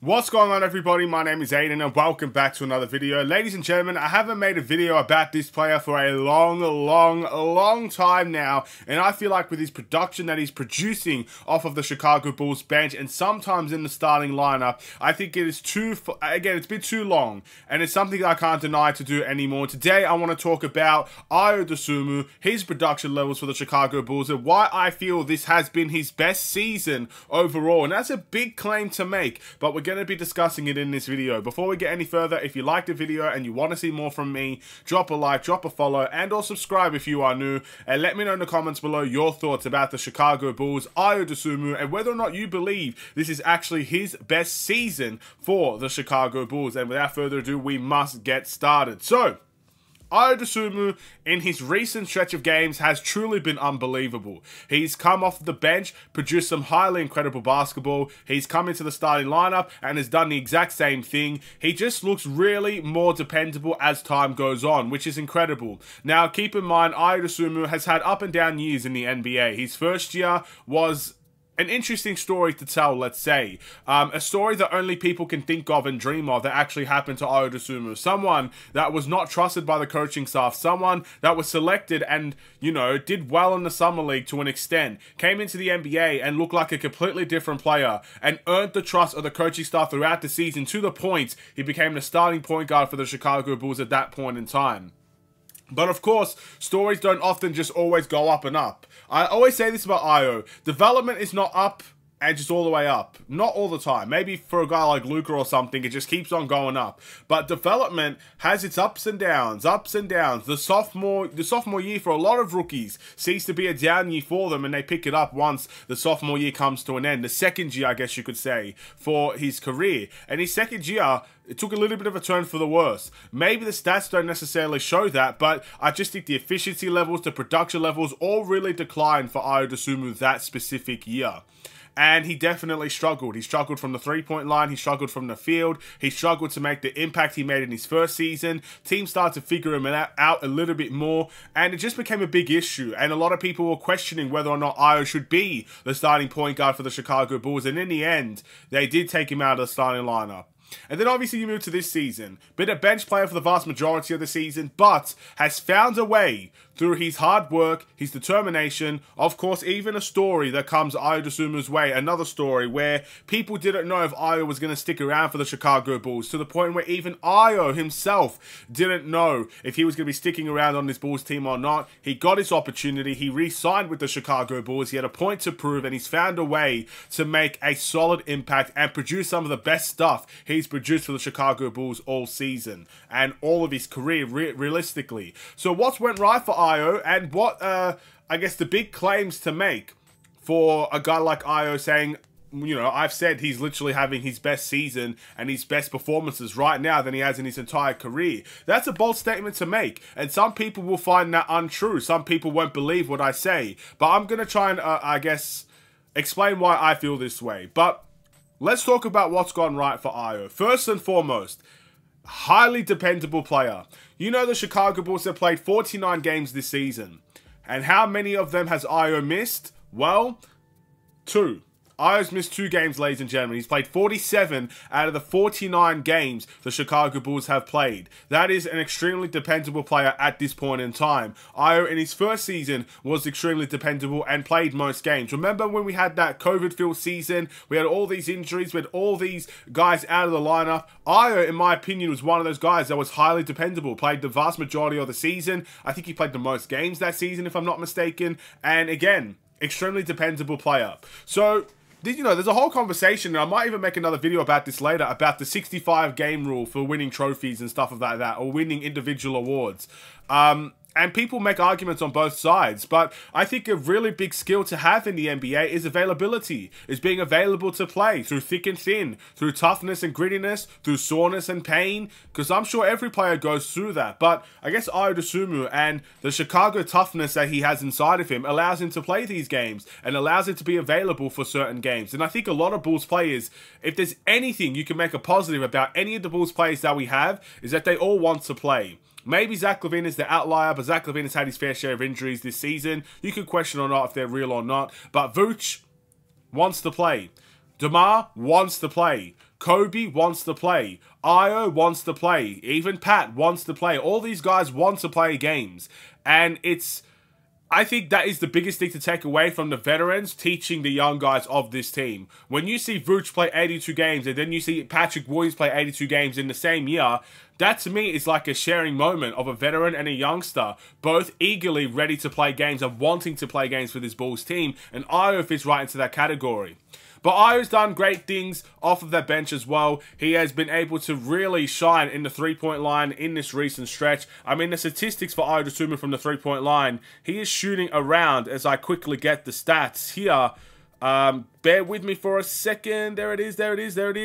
What's going on, everybody? My name is Aiden and welcome back to another video. Ladies and gentlemen, I haven't made a video about this player for a long time now, and I feel like with his production that he's producing off of the Chicago Bulls bench and sometimes in the starting lineup, I think it is it's been too long, and it's something I can't deny to do anymore. Today, I want to talk about Ayo Dosumnu, his production levels for the Chicago Bulls, and why I feel this has been his best season overall, and that's a big claim to make, but we're going to be discussing it in this video. Before we get any further, if you like the video and you want to see more from me, drop a like, drop a follow, and or subscribe if you are new, and let me know in the comments below your thoughts about the Chicago Bulls, Ayo Dosumnu, and whether or not you believe this is actually his best season for the Chicago Bulls. And without further ado, we must get started. So, Ayo Dosumnu, in his recent stretch of games, has truly been unbelievable. He's come off the bench, produced some highly incredible basketball. He's come into the starting lineup and has done the exact same thing. He just looks really more dependable as time goes on, which is incredible. Now, keep in mind, Ayo Dosumnu has had up and down years in the NBA. His first year was an interesting story to tell, let's say. A story that only people can think of and dream of that actually happened to Ayo Dosumnu. Someone that was not trusted by the coaching staff. Someone that was selected and, you know, did well in the summer league to an extent. Came into the NBA and looked like a completely different player and earned the trust of the coaching staff throughout the season to the point he became the starting point guard for the Chicago Bulls at that point in time. But of course, stories don't often just always go up and up. I always say this about Ayo. Development is not up and just all the way up. Not all the time. Maybe for a guy like Luka or something, it just keeps on going up. But development has its ups and downs, The sophomore year for a lot of rookies seems to be a down year for them, and they pick it up once the sophomore year comes to an end. The second year, I guess you could say, for his career. And his second year, it took a little bit of a turn for the worse. Maybe the stats don't necessarily show that, but I just think the efficiency levels, the production levels, all really declined for Ayo Dosumnu that specific year. And he definitely struggled. He struggled from the three-point line. He struggled from the field. He struggled to make the impact he made in his first season. Teams started to figure him out a little bit more, and it just became a big issue. And a lot of people were questioning whether or not Ayo should be the starting point guard for the Chicago Bulls. And in the end, they did take him out of the starting lineup. And then obviously you move to this season. Been a bench player for the vast majority of the season, but has found a way through his hard work, his determination, of course, even a story that comes Ayo Dosumnu's way. Another story where people didn't know if Ayo was going to stick around for the Chicago Bulls, to the point where even Ayo himself didn't know if he was going to be sticking around on this Bulls team or not. He got his opportunity. He re-signed with the Chicago Bulls. He had a point to prove, and he's found a way to make a solid impact and produce some of the best stuff he's produced for the Chicago Bulls all season and all of his career, realistically. So what's went right for Ayo, and what, I guess, the big claims to make for a guy like Ayo, saying, you know, I've said he's literally having his best season and his best performances right now than he has in his entire career. That's a bold statement to make, and some people will find that untrue. Some people won't believe what I say, but I'm going to try and, I guess, explain why I feel this way. But let's talk about what's gone right for Ayo. First and foremost, highly dependable player. You know, the Chicago Bulls have played 49 games this season. And how many of them has Ayo missed? Well, 2. Ayo's missed 2 games, ladies and gentlemen. He's played 47 out of the 49 games the Chicago Bulls have played. That is an extremely dependable player at this point in time. Ayo, in his first season, was extremely dependable and played most games. Remember when we had that COVID-filled season? We had all these injuries. We had all these guys out of the lineup. Ayo, in my opinion, was one of those guys that was highly dependable. Played the vast majority of the season. I think he played the most games that season, if I'm not mistaken. And again, extremely dependable player. So, you know, there's a whole conversation, and I might even make another video about this later, about the 65 game rule for winning trophies and stuff like that, or winning individual awards. And people make arguments on both sides, but I think a really big skill to have in the NBA is availability, is being available to play through thick and thin, through toughness and grittiness, through soreness and pain, because I'm sure every player goes through that. But I guess Ayo Dosumnu and the Chicago toughness that he has inside of him allows him to play these games and allows him to be available for certain games. And I think a lot of Bulls players, if there's anything you can make a positive about any of the Bulls players that we have, is that they all want to play. Maybe Zach LaVine is the outlier, but Zach LaVine has had his fair share of injuries this season. You could question or not if they're real or not, but Vooch wants to play. DeMar wants to play. Kobe wants to play. Ayo wants to play. Even Pat wants to play. All these guys want to play games. And I think that is the biggest thing to take away from the veterans teaching the young guys of this team. When you see Vooch play 82 games and then you see Patrick Williams play 82 games in the same year, that to me is like a sharing moment of a veteran and a youngster, both eagerly ready to play games and wanting to play games for this Bulls team, and Ayo fits right into that category. But Ayo's done great things off of that bench as well. He has been able to really shine in the three-point line in this recent stretch. I mean, the statistics for Ayo Dosumnu from the three-point line, he is shooting around, as I quickly get the stats here. Bear with me for a second. There it is.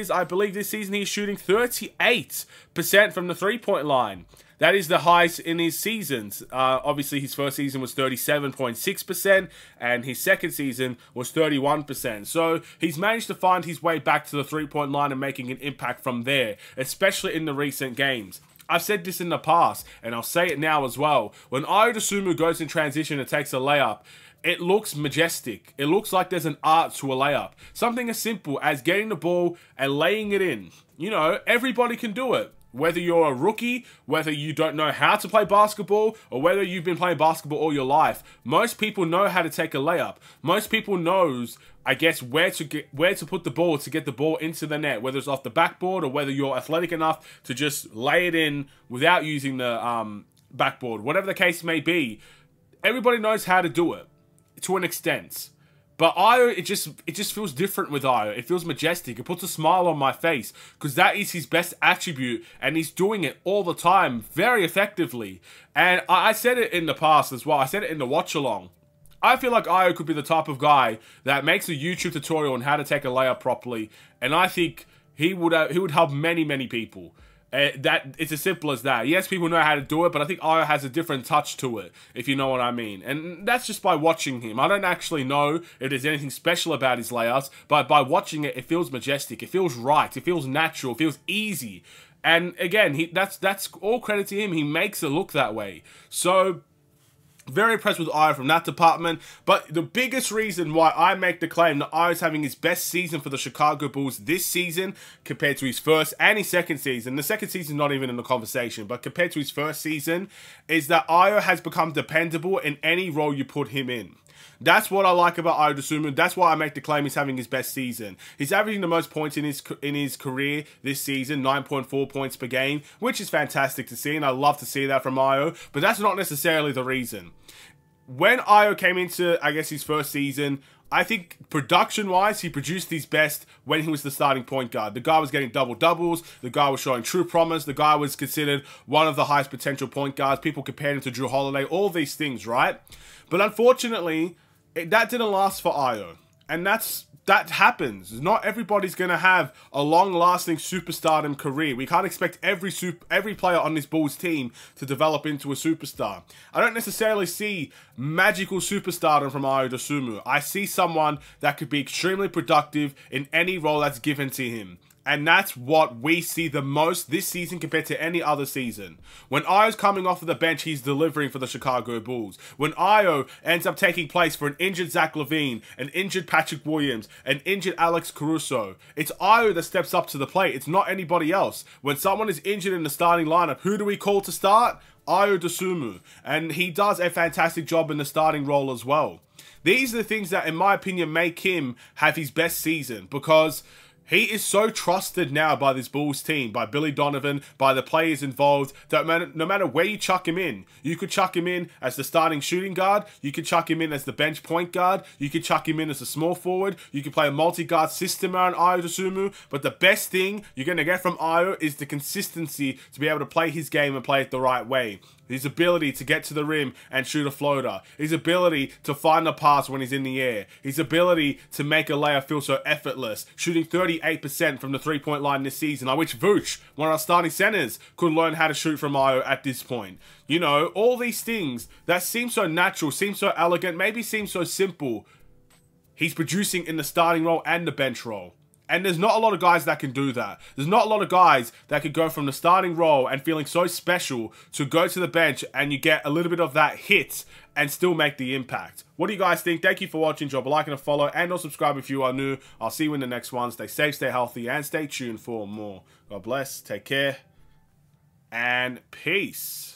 I believe this season he's shooting 38% from the three-point line. That is the highest in his seasons. Obviously, his first season was 37.6%, and his second season was 31%. So he's managed to find his way back to the three-point line and making an impact from there, especially in the recent games. I've said this in the past, and I'll say it now as well. When Ayo Dosumnu goes in transition and takes a layup, it looks majestic. It looks like there's an art to a layup. Something as simple as getting the ball and laying it in. You know, everybody can do it. Whether you're a rookie, whether you don't know how to play basketball, or whether you've been playing basketball all your life, most people know how to take a layup. Most people knows, I guess, where to put the ball to get the ball into the net, whether it's off the backboard or whether you're athletic enough to just lay it in without using the backboard. Whatever the case may be, everybody knows how to do it to an extent. But Ayo, it just feels different with Ayo. It feels majestic. It puts a smile on my face because that is his best attribute, and he's doing it all the time very effectively. And I said it in the past as well. I said it in the watch-along. I feel like Ayo could be the type of guy that makes a YouTube tutorial on how to take a layup properly, and I think he would help many people. That it's as simple as that. Yes, people know how to do it, but I think Ayo has a different touch to it, if you know what I mean. And that's just by watching him. I don't actually know if there's anything special about his layups, but by watching it, it feels majestic. It feels right. It feels natural. It feels easy. And again, that's all credit to him. He makes it look that way. So very impressed with Ayo from that department. But the biggest reason why I make the claim that Ayo's having his best season for the Chicago Bulls this season compared to his first and his second season, the second season not even in the conversation, but compared to his first season, is that Ayo has become dependable in any role you put him in. That's what I like about Ayo Dosumnu. That's why I make the claim he's having his best season. He's averaging the most points in his career this season, 9.4 points per game, which is fantastic to see, and I love to see that from Ayo, but that's not necessarily the reason. When Ayo came into, I guess, his first season, I think production-wise, he produced his best when he was the starting point guard. The guy was getting double-doubles. The guy was showing true promise. The guy was considered one of the highest potential point guards. People compared him to Drew Holiday. All these things, right? But unfortunately, that didn't last for Ayo. And that happens. Not everybody's going to have a long-lasting superstardom career. We can't expect every player on this Bulls team to develop into a superstar. I don't necessarily see magical superstardom from Ayo Dosumnu. I see someone that could be extremely productive in any role that's given to him. And that's what we see the most this season compared to any other season. When Ayo's coming off of the bench, he's delivering for the Chicago Bulls. When Ayo ends up taking place for an injured Zach LaVine, an injured Patrick Williams, an injured Alex Caruso, it's Ayo that steps up to the plate. It's not anybody else. When someone is injured in the starting lineup, who do we call to start? Ayo Dosumnu. And he does a fantastic job in the starting role as well. These are the things that, in my opinion, make him have his best season, because he is so trusted now by this Bulls team, by Billy Donovan, by the players involved, that no matter where you chuck him in, you could chuck him in as the starting shooting guard, you could chuck him in as the bench point guard, you could chuck him in as a small forward, you could play a multi-guard system around Ayo Dosumnu, but the best thing you're going to get from Ayo is the consistency to be able to play his game and play it the right way. His ability to get to the rim and shoot a floater. His ability to find the pass when he's in the air. His ability to make a layup feel so effortless. Shooting 38% from the three-point line this season. I wish Vooch, one of our starting centers, could learn how to shoot from Ayo at this point. You know, all these things that seem so natural, seem so elegant, maybe seem so simple, he's producing in the starting role and the bench role. And there's not a lot of guys that can do that. There's not a lot of guys that could go from the starting role and feeling so special to go to the bench and you get a little bit of that hit and still make the impact. What do you guys think? Thank you for watching. Drop a like and a follow and or subscribe if you are new. I'll see you in the next one. Stay safe, stay healthy, and stay tuned for more. God bless. Take care. And peace.